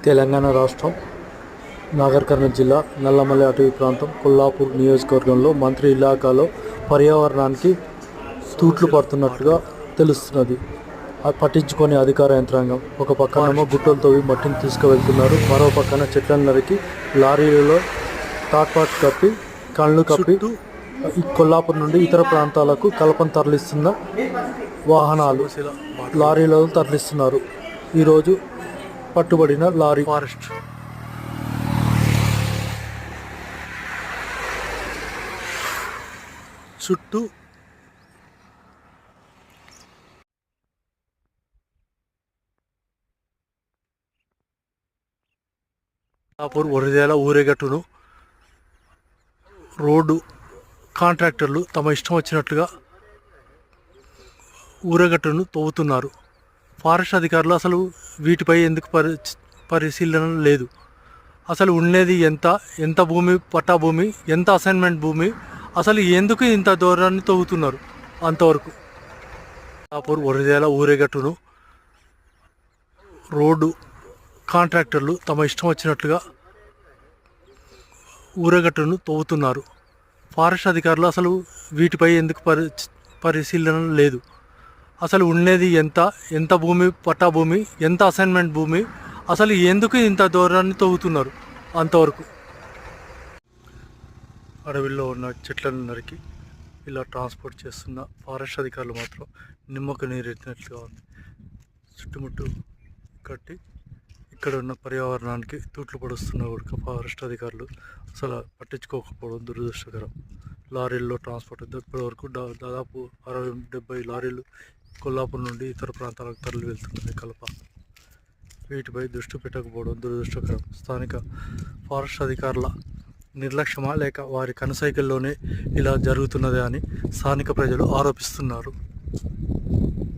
తెలంగాణ రాష్ట్రం నాగర్ కర్నూల్ జిల్లా నల్లమల్ల అటవీ ప్రాంతం కొల్లాపూర్ నియోజకవర్గంలో మంత్రి ఇలాకాలో పర్యావరణానికి తూట్లు పడుతున్నట్లుగా తెలుస్తున్నది. పట్టించుకొని అధికార యంత్రాంగం ఒక పక్కనేమో గుట్టలతో మట్టిని తీసుకువెళ్తున్నారు, మరో పక్కన చెట్లను నరికి లారీలలో తాట్పాట్ కప్పి కళ్ళు కప్పి ఈ కొల్లాపూర్ నుండి ఇతర ప్రాంతాలకు కలపను తరలిస్తున్న వాహనాలు లారీలలో తరలిస్తున్నారు. ఈరోజు పట్టుబడిన లారీ ఫారెస్ట్ చుట్టూ వరిదేల ఊరేగట్టును రోడ్డు కాంట్రాక్టర్లు తమ ఇష్టం వచ్చినట్లుగా ఊరేగట్టును తవ్వుతున్నారు. ఫారెస్ట్ అధికారులు అసలు వీటిపై ఎందుకు పరిశీలన లేదు. అసలు ఉండేది ఎంత భూమి, పట్టా భూమి, ఎంత అసైన్మెంట్ భూమి, అసలు ఎందుకు ఇంత దూరాన్ని తవ్వుతున్నారు? అంతవరకు వరిదేల ఊరేగట్టును రోడ్డు కాంట్రాక్టర్లు తమ ఇష్టం వచ్చినట్లుగా ఊరేగట్టును తవ్వుతున్నారు. ఫారెస్ట్ అధికారులు అసలు వీటిపై ఎందుకు పరిశీలన లేదు. అసలు ఉండేది ఎంత భూమి, పట్టా భూమి, ఎంత అసైన్మెంట్ భూమి, అసలు ఎందుకు ఇంత దూరాన్ని తవ్వుతున్నారు? అంతవరకు అడవిలో ఉన్న చెట్లను నరికి ఇలా ట్రాన్స్పోర్ట్ చేస్తున్న ఫారెస్ట్ అధికారులు మాత్రం నిమ్మకు నీరెత్తినట్లుగా ఉంది. చుట్టుముట్టు కట్టి ఇక్కడ ఉన్న పర్యావరణానికి తూట్లు పడుస్తున్న కూడా ఫారెస్ట్ అధికారులు అసలు పట్టించుకోకపోవడం దురదృష్టకరం. లారీల్లో ట్రాన్స్పోర్ట్ ఇప్పటి వరకు దాదాపు 60-70 లారీలు కొల్లాపూర్ నుండి ఇతర ప్రాంతాలకు తరలి వెళ్తున్నాయి కలప. వీటిపై దృష్టి పెట్టకపోవడం దురదృష్టకరం. స్థానిక ఫారెస్ట్ అధికారుల నిర్లక్ష్యమా లేక వారి కనుసైకల్లోనే ఇలా జరుగుతున్నదే అని స్థానిక ప్రజలు ఆరోపిస్తున్నారు.